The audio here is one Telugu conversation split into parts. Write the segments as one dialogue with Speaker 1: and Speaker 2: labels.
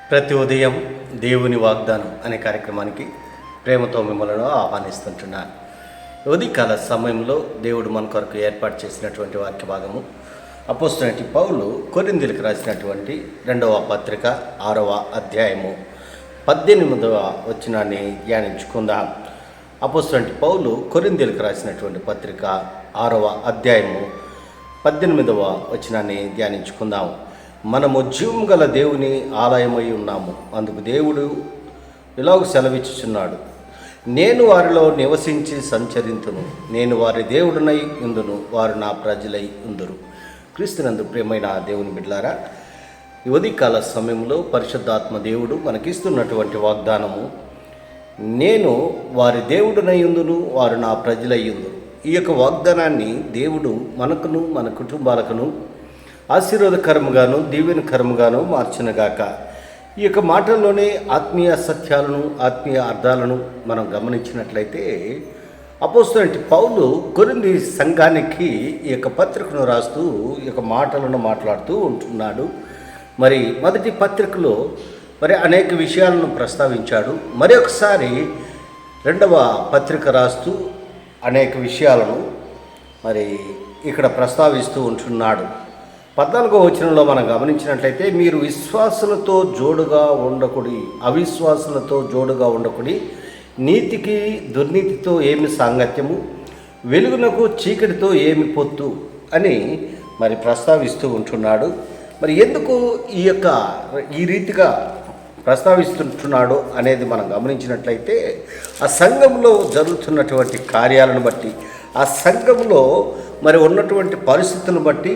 Speaker 1: ప్రతి ఉదయం దేవుని వాగ్దానం అనే కార్యక్రమానికి ప్రేమతో మిమ్మల్ని ఆహ్వానిస్తుంటున్నాను. ఉదయకాల సమయంలో దేవుడు మన కొరకు ఏర్పాటు చేసినటువంటి వాక్య భాగము అపోస్తలుడైన పౌలు కొరింథీయులకు రాసినటువంటి 2వ పత్రిక 6వ అధ్యాయము 18వ వచనాన్ని ధ్యానించుకుందాం. అపోస్తలుడైన పౌలు కొరింథీయులకు రాసినటువంటి పత్రిక 6వ అధ్యాయము 18వ వచనాన్ని ధ్యానించుకుందాం. మనము జీవం గల దేవుని ఆలయమై ఉన్నాము. అందుకు దేవుడు ఇలాగ సెలవిచ్చుచున్నాడు, నేను వారిలో నివసించి సంచరింతును, నేను వారి దేవుడునై ఉందును, వారు నా ప్రజలై ఉందురు. క్రీస్తునందు ప్రియమైన దేవుని బిడ్డలారా, ఈ ఉదయకాల సమయంలో పరిశుద్ధాత్మ దేవుడు మనకిస్తున్నటువంటి వాగ్దానము, నేను వారి దేవుడునై ఉందును, వారు నా ప్రజలై ఉందురు. ఈ యొక్క వాగ్దానాన్ని దేవుడు మనకును మన కుటుంబాలకును ఆశీర్వాదకరముగాను దీవెనకరముగాను మార్చునుగాక. ఈ యొక్క మాటల్లోనే ఆత్మీయ సత్యాలను ఆత్మీయ అర్థాలను మనం గమనించినట్లయితే అపోస్తలుడైన పౌలు కొరింథీ సంఘానికి ఈ యొక్క పత్రికను రాస్తూ ఈ యొక్క మాటలను మాట్లాడుతూ ఉంటున్నాడు. మరి మొదటి పత్రికలో అనేక విషయాలను ప్రస్తావించాడు. మరి ఒకసారి 2వ పత్రిక రాస్తూ అనేక విషయాలను ఇక్కడ ప్రస్తావిస్తూ ఉంటున్నాడు. 14వ వచనంలో మనం గమనించినట్లయితే, మీరు విశ్వాసులతో జోడుగా ఉండకుడి, అవిశ్వాసులతో జోడుగా ఉండకుడి, నీతికి దుర్నీతితో ఏమి సాంగత్యము, వెలుగునకు చీకటితో ఏమి పొత్తు అని ప్రస్తావిస్తూ ఉంటున్నాడు. ఎందుకు ఈ రీతిగా ప్రస్తావిస్తుంటున్నాడు అనేది మనం గమనించినట్లయితే, ఆ సంఘంలో జరుగుతున్నటువంటి కార్యాలను బట్టి, ఆ సంఘంలో ఉన్నటువంటి పరిస్థితులను బట్టి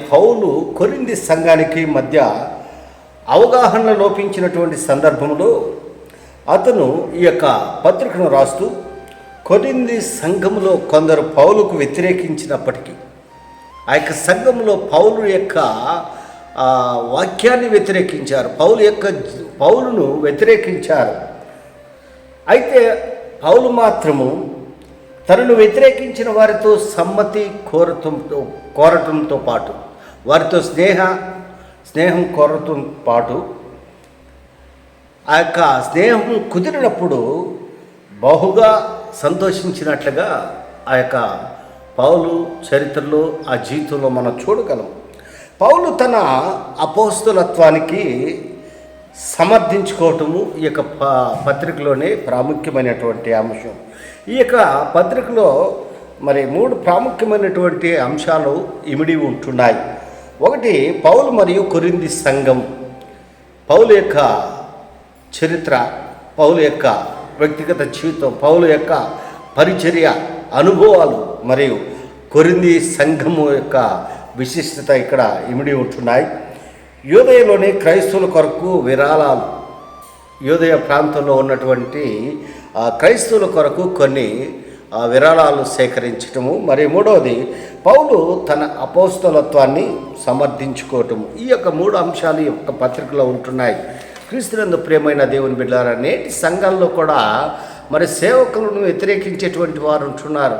Speaker 1: పౌలు కొరింథీ సంఘానికి మధ్య అవగాహన లోపించినటువంటి సందర్భంలో అతను ఈ యొక్క పత్రికను రాస్తూ కొరింథీ సంఘంలో కొందరు పౌలుకు వ్యతిరేకించినప్పటికీ, ఆ యొక్క సంఘంలో పౌలు యొక్క వాక్యాన్ని వ్యతిరేకించారు, పౌలును వ్యతిరేకించారు. అయితే పౌలు మాత్రము తనను వ్యతిరేకించిన వారితో సమ్మతి కోరటంతో పాటు, వారితో స్నేహం కోరటం పాటు, ఆ యొక్క స్నేహం కుదిరినప్పుడు బహుగా సంతోషించినట్లుగా ఆ యొక్క పౌలు చరిత్రలో ఆ జీవితంలో మనం చూడగలం. పౌలు తన అపోస్తలత్వానికి సమర్థించుకోవటము ఈ యొక్క పత్రికలోనే ప్రాముఖ్యమైనటువంటి అంశం. ఈ యొక్క పత్రికలో 3 ప్రాముఖ్యమైనటువంటి అంశాలు ఇమిడి ఉంటున్నాయి. ఒకటి, పౌలు మరియు కొరింథీ సంఘం, పౌలు యొక్క చరిత్ర, పౌలు యొక్క వ్యక్తిగత జీవితం, పౌలు యొక్క పరిచర్య అనుభవాలు మరియు కొరింథీ సంఘము యొక్క విశిష్టత ఇక్కడ ఇమిడి ఉంటున్నాయి. యూదయలోని క్రైస్తవుల కొరకు విరాళాలు, యూదయ ప్రాంతంలో ఉన్నటువంటి క్రైస్తవుల కొరకు కొన్ని విరాళాలు సేకరించటము. మూడవది, పౌలు తన అపోస్తలత్వాన్ని సమర్థించుకోవటము. ఈ యొక్క 3 అంశాలు ఈ యొక్క పత్రికలో ఉంటున్నాయి. క్రీస్తునందు ప్రియమైన దేవుని బిడ్డలారా, నేటి సంఘాల్లో కూడా సేవకులను వ్యతిరేకించేటువంటి వారు ఉంటున్నారు,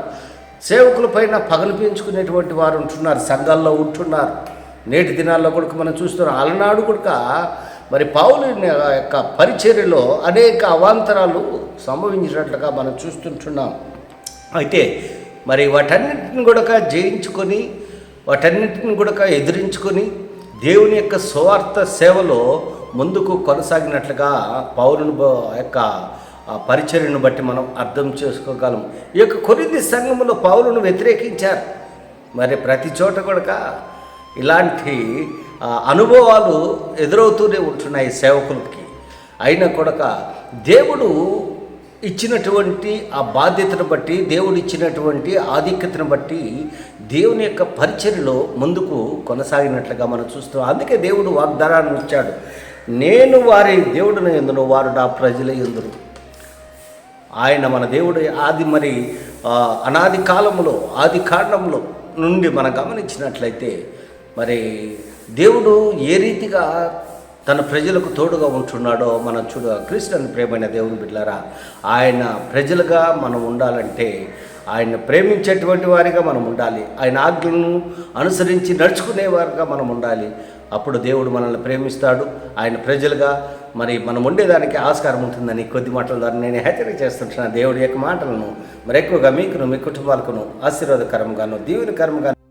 Speaker 1: సేవకుల పైన పగలు పెంచుకునేటువంటి వారు ఉంటున్నారు, సంఘాల్లో ఉంటున్నారు. నేటి దినాల్లో కూడా మనం చూస్తున్నాం. అలనాడు కూడా పౌలు యొక్క పరిచర్యలో అనేక అవాంతరాలు సంభవించినట్లుగా మనం చూస్తుంటున్నాం. అయితే వాటన్నిటిని కూడా జయించుకొని, వాటన్నిటిని కూడా ఎదిరించుకొని దేవుని యొక్క సువార్త సేవలో ముందుకు కొనసాగినట్లుగా పౌలుని యొక్క పరిచర్యను బట్టి మనం అర్థం చేసుకోగలం. ఈ యొక్క కొరింథీ సంఘంలో పౌలును వ్యతిరేకించారు. ప్రతి చోట కూడా ఇలాంటి అనుభవాలు ఎదురవుతూనే ఉంటున్నాయి సేవకులకి. అయినా కూడా దేవుడు ఇచ్చినటువంటి ఆ బాధ్యతను బట్టి, దేవుడు ఇచ్చినటువంటి ఆధిక్యతను బట్టి దేవుని యొక్క పరిచర్యలో ముందుకు కొనసాగినట్లుగా మనం చూస్తాం. అందుకే దేవుడు వాగ్దానాన్ని ఇచ్చాడు, నేను వారి దేవుడిని ఎందును, వారు నా ప్రజలై ఎందురు. ఆయన మన దేవుడు అనాది కాలంలో, ఆది కాండంలో నుండి మనం గమనించినట్లయితే దేవుడు ఏ రీతిగా తన ప్రజలకు తోడుగా ఉంటున్నాడో మనం క్రీస్తుని ప్రియమైన దేవుని బిడ్డలారా, ఆయన ప్రజలుగా మనం ఉండాలంటే ఆయన్ని ప్రేమించేటువంటి వారిగా మనం ఉండాలి. ఆయన ఆజ్ఞలను అనుసరించి నడుచుకునేవారుగా మనం ఉండాలి. అప్పుడు దేవుడు మనల్ని ప్రేమిస్తాడు. ఆయన ప్రజలుగా మరి మనం ఉండేదానికి ఆస్కారం ఉంటుందని కొద్ది మాటల ద్వారా నేను హెచ్చరిక చేస్తుంటున్నాను. దేవుడి యొక్క మాటలను మరి ఎక్కువగా మీకును మీ కుటుంబాలకును ఆశీర్వాదకరంగాను దీవెనకరంగాను